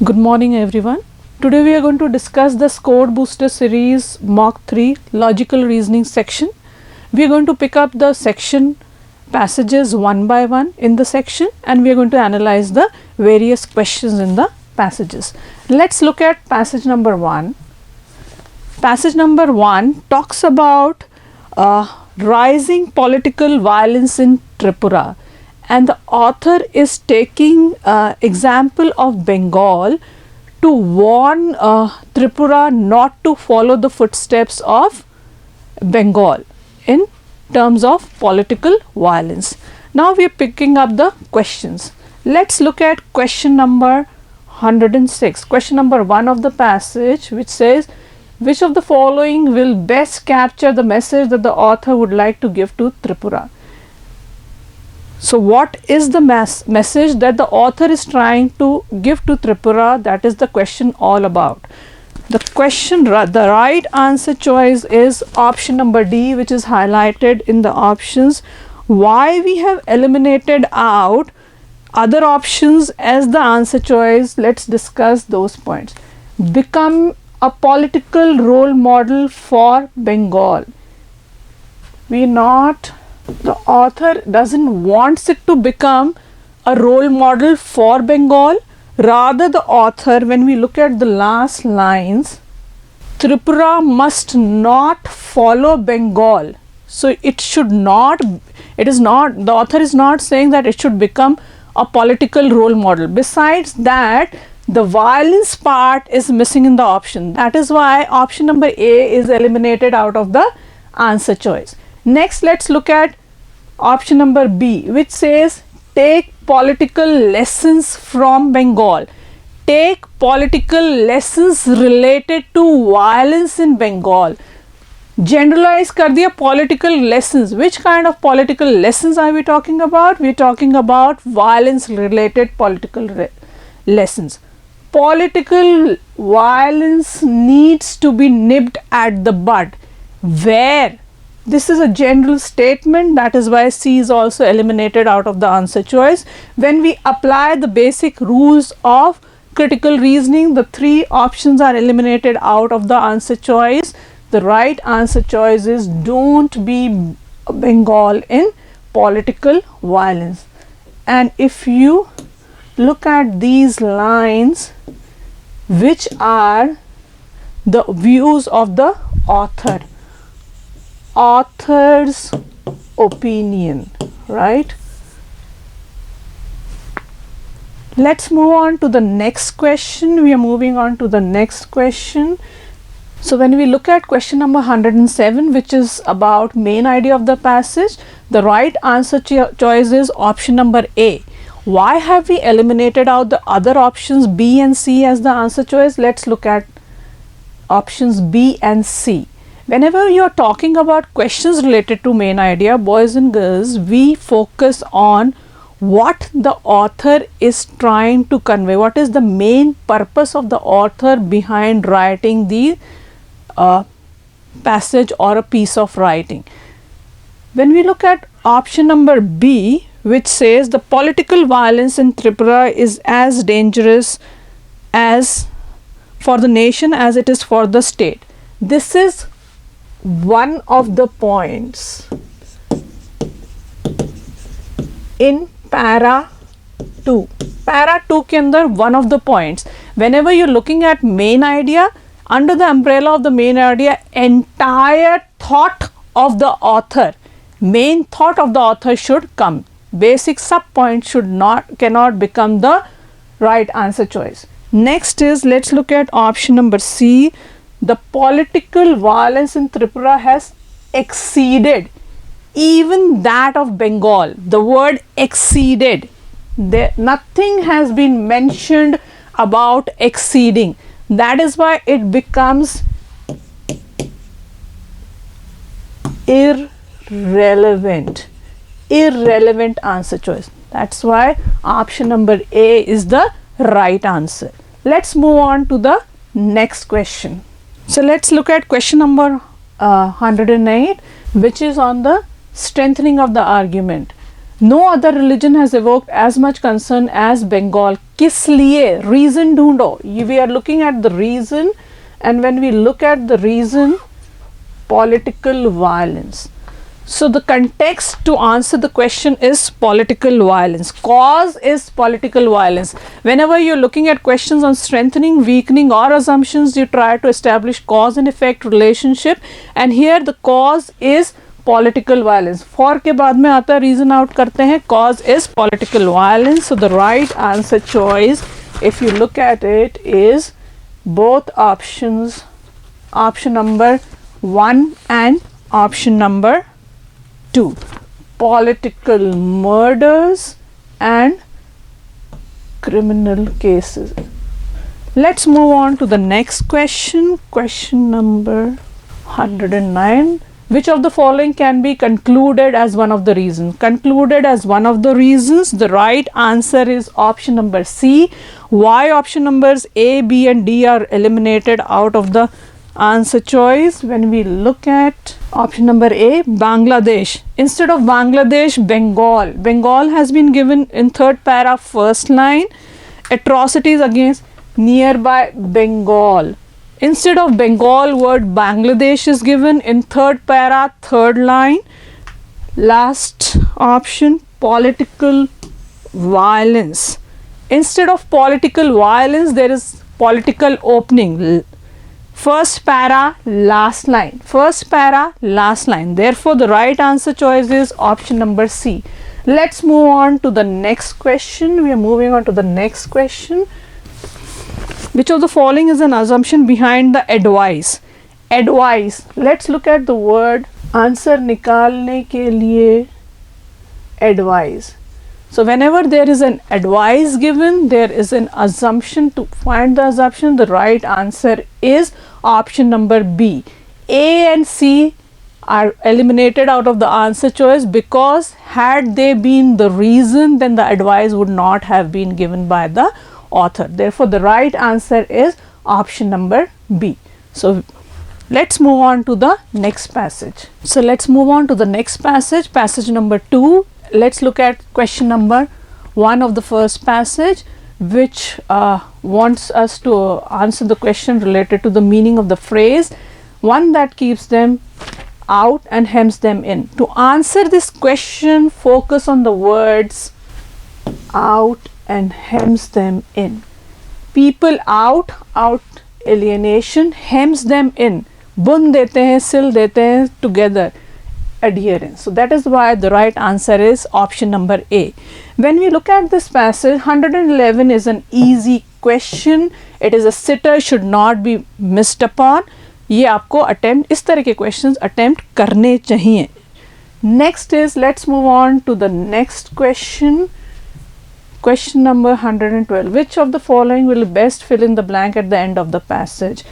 Good morning everyone. Today we are going to discuss the Score Booster series Mock 3 Logical Reasoning section. We are going to pick up the section passages one by one in the section, and we are going to analyze the various questions in the passages. Let's look at passage number 1. Passage number 1 talks about rising political violence in Tripura, and the author is taking example of Bengal to warn Tripura not to follow the footsteps of Bengal in terms of political violence. Now we are picking up the questions. Let's look at question number 106. Question number 1 of the passage, which says, which of the following will best capture the message that the author would like to give to Tripura? So what is the message that the author is trying to give to Tripura? That is the question all about. The question, the right answer choice is option number D, which is highlighted in the options. Why we have eliminated out other options as the answer choice? Let's discuss those points. Become a political role model for Bengal. The author doesn't want it to become a role model for Bengal. Rather, the author, when we look at the last lines, Tripura must not follow Bengal. So it should not, the author is not saying that it should become a political role model. Besides that, the violence part is missing in the option. That is why option number A is eliminated out of the answer choice. Next, let's look at option number B, which says take political lessons from Bengal. Take political lessons related to violence in Bengal. Generalize kar diya political lessons. Which kind of political lessons are we talking about? We are talking about violence related political lessons. Political violence needs to be nipped at the bud. Where? This is a general statement, that is why C is also eliminated out of the answer choice. When we apply the basic rules of critical reasoning, the three options are eliminated out of the answer choice. The right answer choice is don't be Bengal in political violence. And if you look at these lines, which are the views of the author's opinion, right? Let's move on to the next question. We are moving on to the next question. So when we look at question number 107, which is about main idea of the passage, the right answer choice is option number A. Why have we eliminated out the other options B and C as the answer choice? Let's look at options B and C. Whenever you are talking about questions related to main idea, boys and girls, we focus on what the author is trying to convey. What is the main purpose of the author behind writing the passage or a piece of writing? When we look at option number B, which says the political violence in Tripura is as dangerous as for the nation as it is for the state. This is one of the points in para 2. Para 2 के अंदर one of the points, whenever you're looking at main idea, under the umbrella of the main idea, entire thought of the author, main thought of the author should come. Basic sub point cannot become the right answer choice. Next is, let's look at option number C. The political violence in Tripura has exceeded even that of Bengal. The word exceeded, nothing has been mentioned about exceeding. That is why it becomes irrelevant answer choice. That's why option number A is the right answer. Let's move on to the next question. So let's look at question number 108, which is on the strengthening of the argument. No other religion has evoked as much concern as Bengal. किस लिए? Reason ढूंढो. We are looking at the reason, and when we look at the reason, political violence. So the context to answer the question is political violence. Cause is political violence. Whenever you're looking at questions on strengthening, weakening or assumptions, you try to establish cause and effect relationship, and here the cause is political violence. For के बाद में आता है reason out करते हैं. Cause is political violence. So the right answer choice, if you look at it, is both options, option number 1 and option number 2, political murders and criminal cases. Let's move on to the next question. Question number 109. Which of the following can be concluded as one of the reasons? Concluded as one of the reasons, the right answer is option number C. Why option numbers A, B and D are eliminated out of the answer choice? When we look at option number A, Bangladesh. Instead of Bangladesh, Bengal. Bengal has been given in third para, first line. Atrocities against nearby Bengal. Instead of Bengal, word Bangladesh is given in third para, third line. Last option, political violence. Instead of political violence, there is political opening. First para, last line. First para, last line. Therefore, the right answer choice is option number C. Let's move on to the next question. We are moving on to the next question. Which of the following is an assumption behind the advice? Advice. Let's look at the word. Answer निकालने के लिए advice. So whenever there is an advice given, there is an assumption. To find the assumption, the right answer is option number B. A and C are eliminated out of the answer choice because had they been the reason, then the advice would not have been given by the author. Therefore, the right answer is option number B. So let's move on to the next passage. So let's move on to the next passage, passage number 2. Let's look at question number 1 of the first passage, which wants us to answer the question related to the meaning of the phrase, one that keeps them out and hems them in. To answer this question, focus on the words out and hems them in. People out, alienation, hems them in, bund dete hain, sil dete hain, together, adherence. So that is why the right answer is option number A. When we look at this passage, 111 is an easy question. It is a sitter, should not be missed upon. ये आपको attempt, इस तरह के questions attempt करने चाहिए. Next is, let's move on to the next question. Question number 112. Which of the following will best fill in the blank at the end of the passage?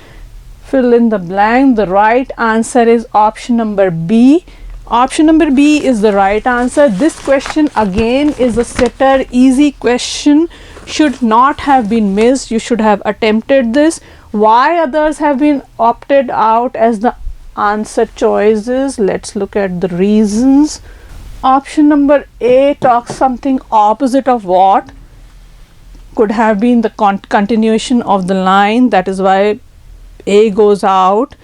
Fill in the blank. The right answer is option number B. Option number B is the right answer. This question again is a sitter, easy question, should not have been missed. You should have attempted this. Why others have been opted out as the answer choices? Let's look at the reasons. Option number A talks something opposite of what could have been the continuation of the line. That is why A goes out.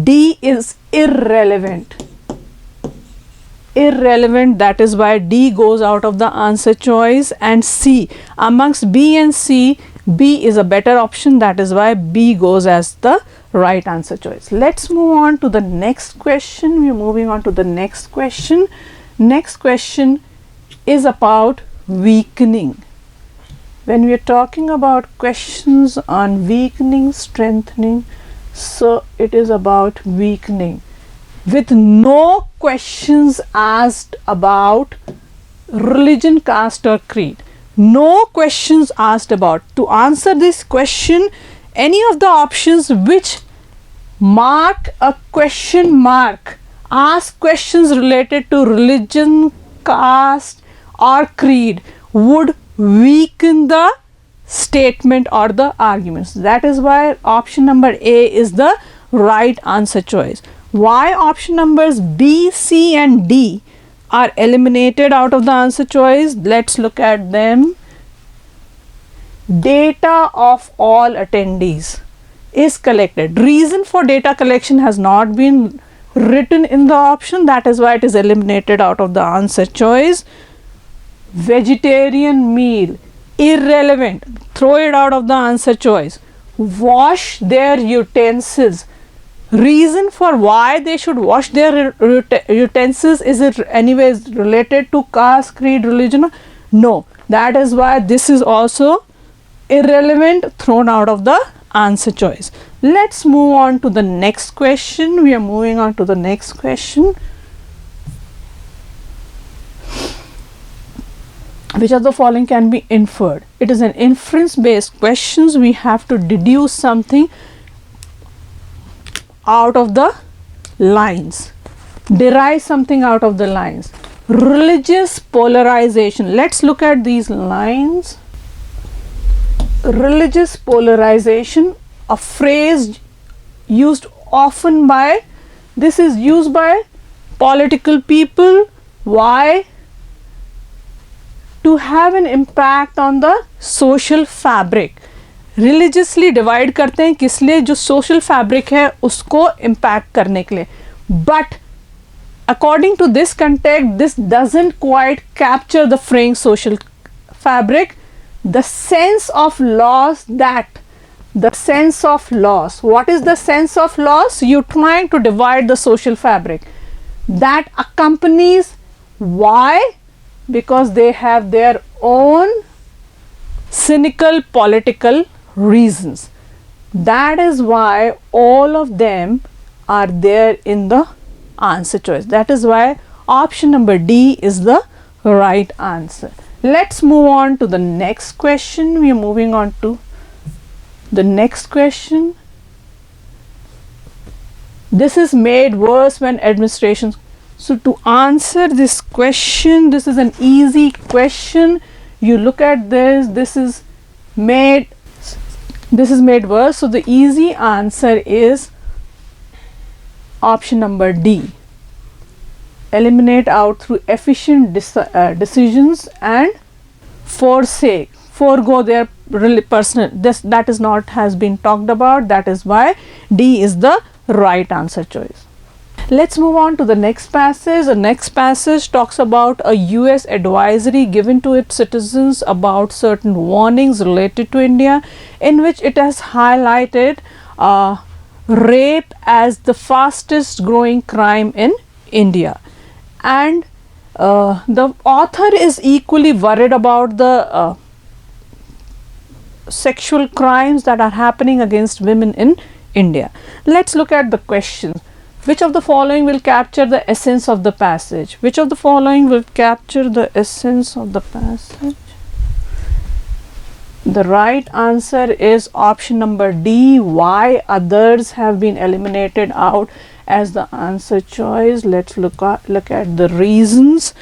D is irrelevant. Irrelevant, that is why D goes out of the answer choice. And C, amongst B and C, B is a better option. That is why B goes as the right answer choice. Let's move on to the next question. We are moving on to the next question. Next question is about weakening. When we are talking about questions on weakening, strengthening, so it is about weakening. With no questions asked about religion, caste or creed. No questions asked about. To answer this question, any of the options which mark a question mark, ask questions related to religion, caste or creed, would weaken the statement or the arguments. That is why option number A is the right answer choice. Why option numbers B, C and D are eliminated out of the answer choice. Let's look at them. Data of all attendees is collected. Reason for data collection has not been written in the option, that is why it is eliminated out of the answer choice. Vegetarian meal, irrelevant, throw it out of the answer choice. Wash their utensils. Reason for why they should wash their utensils, is it anyways related to caste, creed, religion? No, that is why this is also irrelevant, thrown out of the answer choice. Let's move on to the next question. We are moving on to the next question. Which of the following can be inferred? It is an inference based questions. We have to deduce something out of the lines, derive something out of the lines. Religious polarization. Let's look at these lines. Religious polarization, a phrase used often by, this is used by political people. Why? To have an impact on the social fabric. Religiously divide करते हैं किस लिए? जो social fabric है उसको impact करने के लिए. But according to this context, this doesn't quite capture the fraying social fabric. The sense of loss, the sense of loss. What is the sense of loss? You're trying to divide the social fabric. That accompanies. Why? Because they have their own cynical political reasons. That is why all of them are there in the answer choice. That is why option number D is the right answer. Let's move on to the next question. We are moving on to the next question. This is made worse when administration. So to answer this question, this is an easy question. You look at this, this is made worse. So the easy answer is option number D. Eliminate out through efficient decisions and forego their really personal. That is not has been talked about. That is why D is the right answer choice. Let's move on to the next passage. The next passage talks about a US advisory given to its citizens about certain warnings related to India, in which it has highlighted rape as the fastest growing crime in India. And the author is equally worried about the sexual crimes that are happening against women in India. Let's look at the questions. Which of the following will capture the essence of the passage? Which of the following will capture the essence of the passage? The right answer is option number D. Why others have been eliminated out as the answer choice. Let's look at the reasons.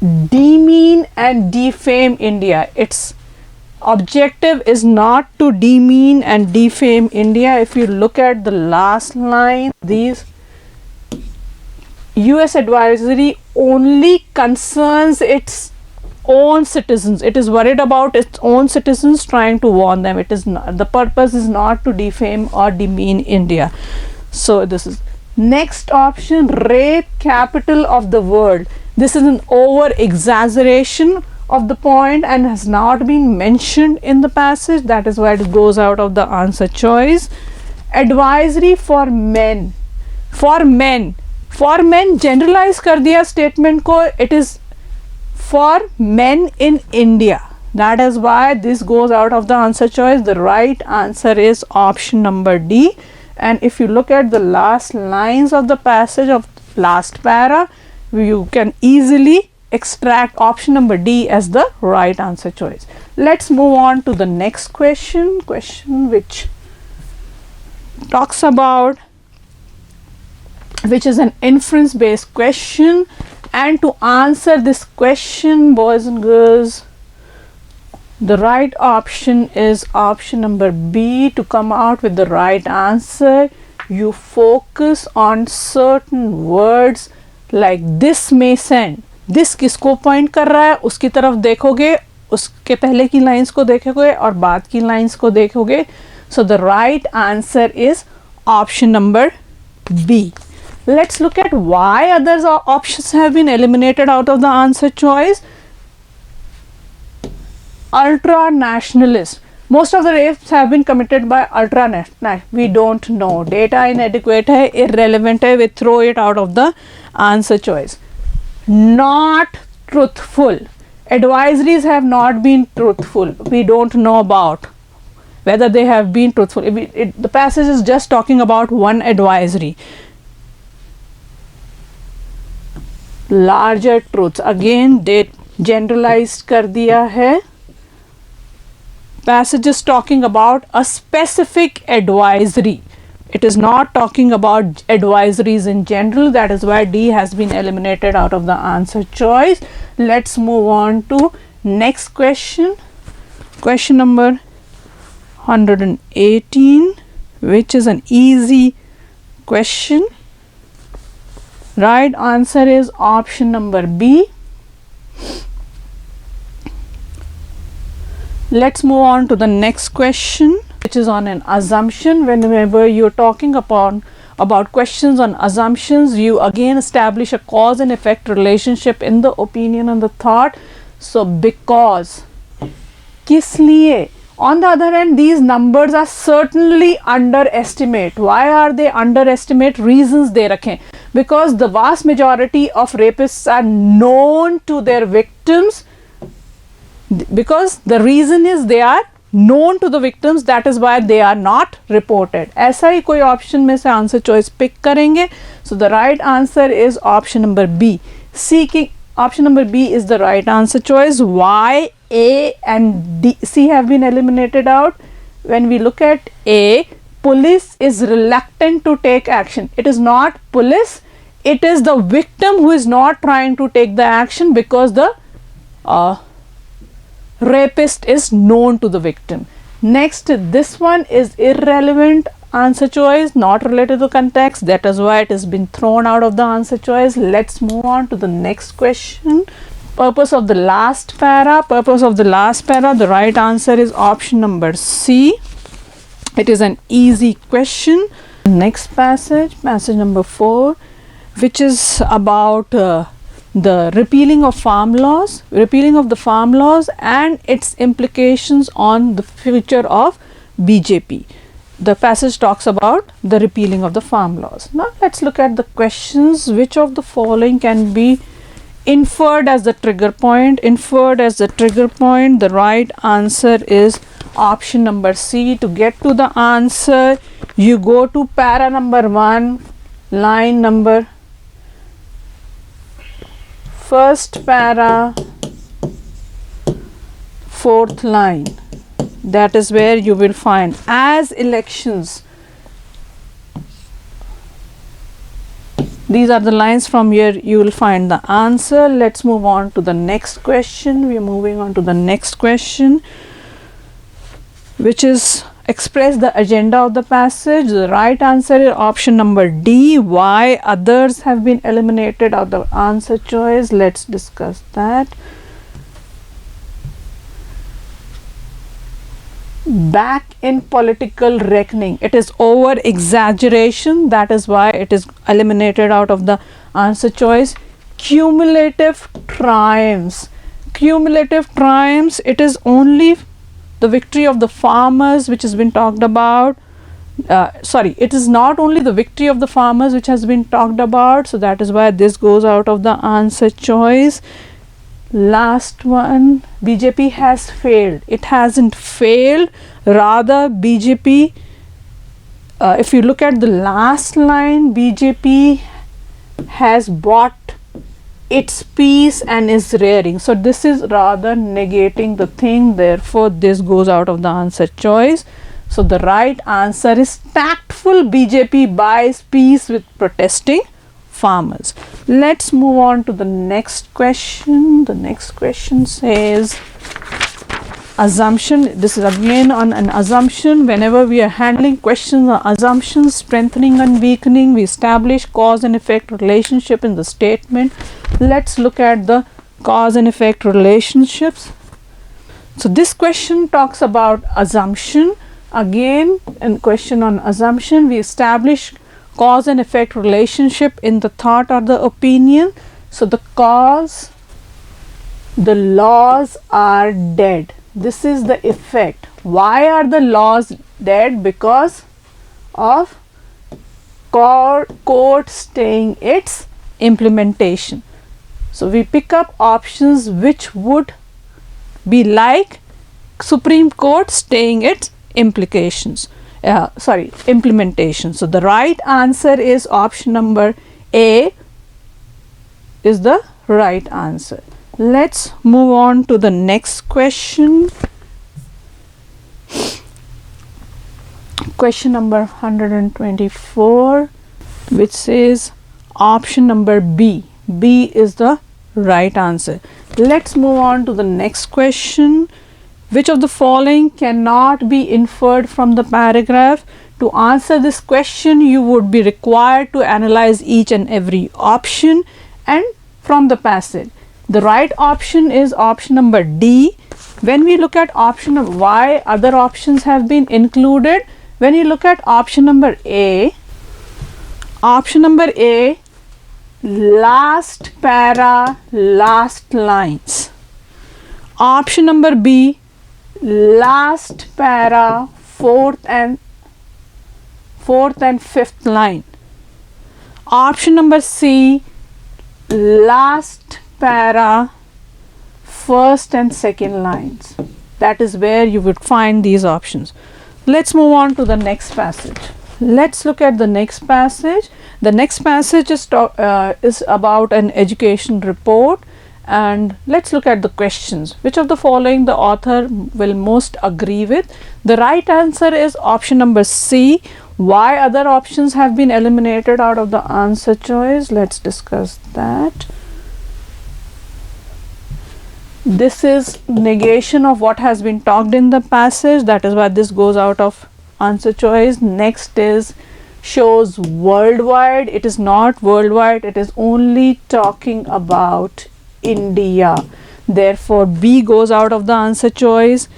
Demean and defame India. Its objective is not to demean and defame India. If you look at the last line, these US advisory only concerns its own citizens. It is worried about its own citizens, trying to warn them. It is not, the purpose is not to defame or demean India. So this is next option, rape capital of the world. This is an over exaggeration of the point and has not been mentioned in the passage. That is why it goes out of the answer choice. Advisory for men. For men generalize कर दिया statement को. It is for men in India. That is why this goes out of the answer choice. The right answer is option number D. And if you look at the last lines of the passage of last para, you can easily extract option number D as the right answer choice. Let's move on to the next question which talks about, which is an inference based question. And to answer this question, boys and girls, the right option is option number B. To come out with the right answer, you focus on certain words like this may send, this किसको point कर रहा है उसकी तरफ देखोगे, उसके पहले की लाइंस को देखोगे और बाद की लाइंस को देखोगे. So the right answer is option number B. Let's look at why others options have been eliminated out of the answer choice. Ultra nationalist. Most of the rapes have been committed by ultra national. We don't know. Data inadequate hai, irrelevant hai. We throw it out of the answer choice. Not truthful. Advisories have not been truthful. We don't know about whether they have been truthful. The passage is just talking about one advisory. Larger truths. Again, they generalized kar diya hai. Passage is talking about a specific advisory. It is not talking about advisories in general. That is why D has been eliminated out of the answer choice. Let's move on to next question. Question number 118, which is an easy question. Right answer is option number B. Let's move on to the next question, which is on an assumption. Whenever you're talking about questions on assumptions, you again establish a cause and effect relationship in the opinion and the thought. So because, किस लिए? On the other hand, these numbers are certainly underestimate. Why are they underestimate? Reasons they रखें. Because the vast majority of rapists are known to their victims. Because the reason is they are known to the victims, that is why they are not reported. ऐसा ही कोई option में से answer choice pick करेंगे. So the right answer is option number B. Option number B is the right answer choice. Why A and D, C have been eliminated out? When we look at A, police is reluctant to take action. It is not police, it is the victim who is not trying to take the action because the rapist is known to the victim. Next, this one is irrelevant answer choice, not related to context. That is why it has been thrown out of the answer choice. Let's move on to the next question. Purpose of the last para. Purpose of the last para. The right answer is option number C. It is an easy question. Next passage, passage number 4, which is about the repealing of farm laws, repealing of the farm laws and its implications on the future of BJP. The passage talks about the repealing of the farm laws. Now let's look at the questions. Which of the following can be inferred as the trigger point? Inferred as the trigger point. The right answer is option number C. To get to the answer, you go to para number 1, line number first para, fourth line. That is where you will find as elections. These are the lines from here you will find the answer. Let's move on to the next question. We are moving on to the next question, which is express the agenda of the passage. The right answer is option number D. Why others have been eliminated of the answer choice. Let's discuss that. Back in political reckoning. It is over exaggeration. That is why it is eliminated out of the answer choice. Cumulative triumphs. Cumulative triumphs. It is only the victory of the farmers which has been talked about. It is not only the victory of the farmers which has been talked about. So that is why this goes out of the answer choice. Last one, BJP has failed. It hasn't failed, rather BJP, if you look at the last line, BJP has bought its peace and is rearing. So this is rather negating the thing, therefore this goes out of the answer choice. So the right answer is tactful BJP buys peace with protesting farmers. Let's move on to the next question. The next question says assumption. This is again on an assumption. Whenever we are handling questions on assumptions, strengthening and weakening, we establish cause and effect relationship in the statement. Let's look at the cause and effect relationships. So this question talks about assumption. Again, in question on assumption, we establish cause and effect relationship in the thought or the opinion. So the cause, the laws are dead. This is the effect. Why are the laws dead? Because of court staying its implementation. So we pick up options which would be like Supreme Court staying its implications. Implementation. So the right answer is option number A is the right answer. Let's move on to the next question. Question number 124, which says option number B. B is the right answer. Let's move on to the next question. Which of the following cannot be inferred from the paragraph? To answer this question, you would be required to analyze each and every option and from the passage. The right option is option number D. When we look at option of why other options have been included, when you look at option number A, last para, last lines. Option number B, last para, fourth and fifth line. Option number C, last para, first and second lines. That is where you would find these options. Let's move on to the next passage. Let's look at the next passage. The next passage is about an education report, and let's look at the questions. Which of the following the author will most agree with? The right answer is option number C. Why other options have been eliminated out of the answer choice? Let's discuss that. This is negation of what has been talked in the passage. That is why this goes out of answer choice. Next is shows worldwide. It is not worldwide. It is only talking about India. Therefore, B goes out of the answer choice.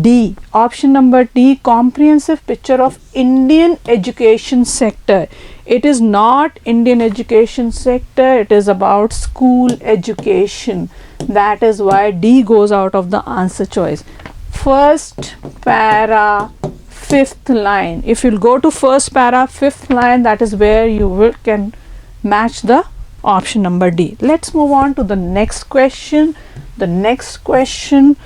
D, option number D, comprehensive picture of Indian education sector. It is not Indian education sector. It is about school education. That is why D goes out of the answer choice. First para, fifth line. If you'll go to first para, fifth line, that is where you can match the option number D. Let's move on to the next question. The next question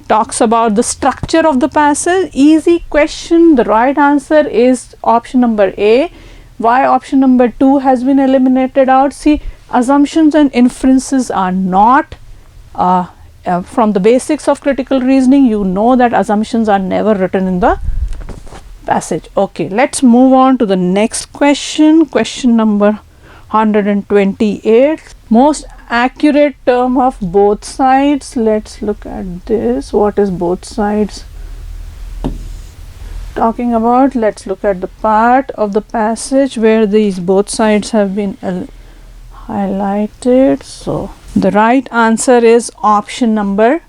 talks about the structure of the passage. Easy question. The right answer is option number A. Why option number 2 has been eliminated out? See, assumptions and inferences are not from the basics of critical reasoning. You know that assumptions are never written in the passage. Okay, let's move on to the next question. Question number 128. Most accurate term of both sides. Let's look at this. What is both sides talking about? Let's look at the part of the passage where these both sides have been highlighted. So the right answer is option number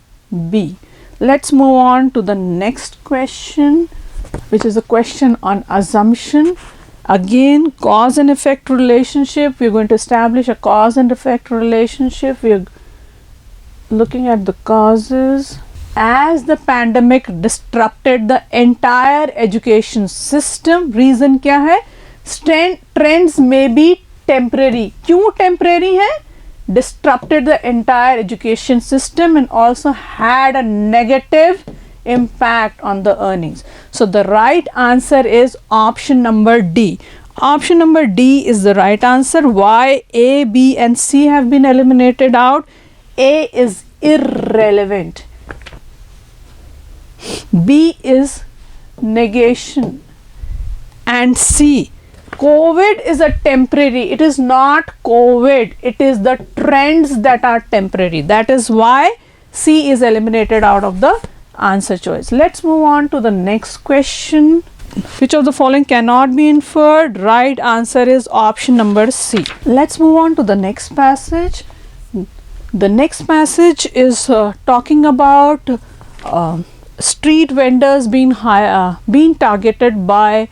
B. Let's move on to the next question, which is a question on assumption. Again, cause and effect relationship. We're going to establish a cause and effect relationship. We're looking at the causes. As the pandemic disrupted the entire education system, reason क्या है? Trends may be temporary. क्यों temporary है? Disrupted the entire education system and also had a negative impact on the earnings. So the right answer is option number D. Option number D is the right answer. Why A, B and C have been eliminated out? A is irrelevant. B is negation. And C, COVID is a temporary. It is not COVID. It is the trends that are temporary. That is why C is eliminated out of the answer choice. Let's move on to the next question. Which of the following cannot be inferred? Right answer is option number C. Let's move on to the next passage. The next passage is talking about street vendors being targeted by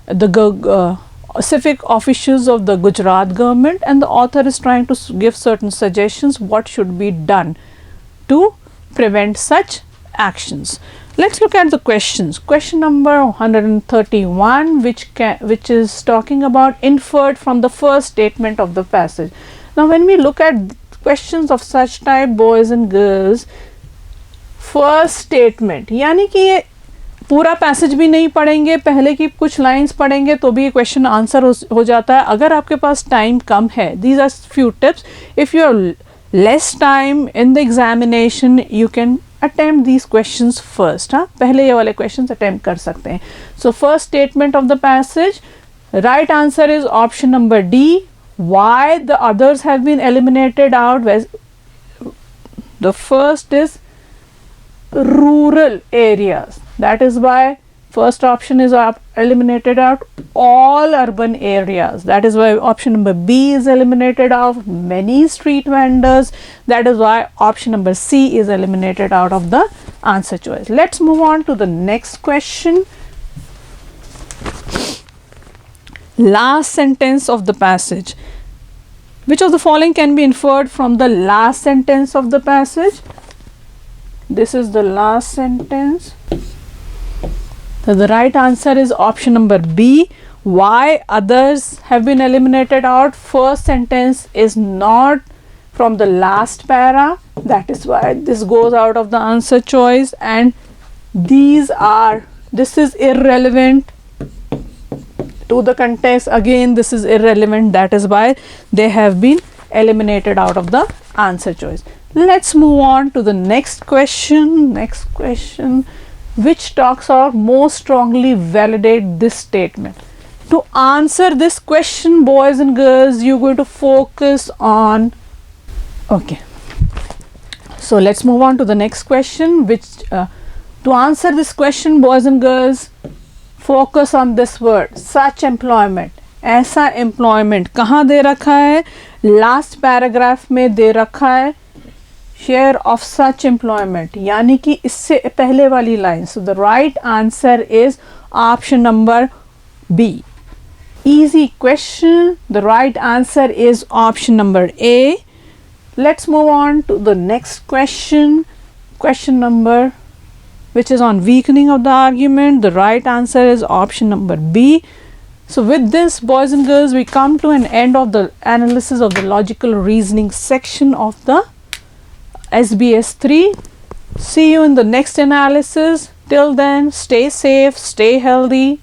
the civic officials of the Gujarat government, and the author is trying to give certain suggestions what should be done to prevent such actions. Let's look at the questions. Question number 131, which is talking about inferred from the first statement of the passage. Now when we look at questions of such type, boys and girls, first statement यानी कि ये पूरा passage भी नहीं पढ़ेंगे, पहले की कुछ लाइंस पढ़ेंगे तो भी ये क्वेश्चन आंसर हो जाता है अगर आपके पास टाइम कम है. These are few tips. If you are less time in the examination you can attempt these questions first. हाँ, पहले ये वाले क्वेश्चंस अटेम्प्ट कर सकते हैं. So first statement of the passage, right answer is option number D. Why the others have been eliminated out? The first is rural areas. That is why first option is eliminated out. All urban areas. That is why option number B is eliminated out. Many street vendors. That is why option number C is eliminated out of the answer choice. Let's move on to the next question. Last sentence of the passage. Which of the following can be inferred from the last sentence of the passage? This is the last sentence. So the right answer is option number B. Why others have been eliminated out? First sentence is not from the last para. That is why this goes out of the answer choice, and this is irrelevant to the context. Again, this is irrelevant. That is why they have been eliminated out of the answer choice. Let's move on to the next question. Next question, which talks about most strongly validate this statement. To answer this question, boys and girls, you're going to focus on. Okay. So let's move on to the next question. To answer this question, boys and girls, focus on this word, such employment. ऐसा employment कहाँ दे रखा है? Last paragraph में दे रखा है. Share of such employment यानी कि इससे पहले वाली line. So the right answer is option number B. Easy question. The right answer is option number A. Let's move on to the next question. Question number, which is on weakening of the argument. The right answer is option number B. So with this, boys and girls, we come to an end of the analysis of the logical reasoning section of the SBS 3. See you in the next analysis. Till then, stay safe, stay healthy.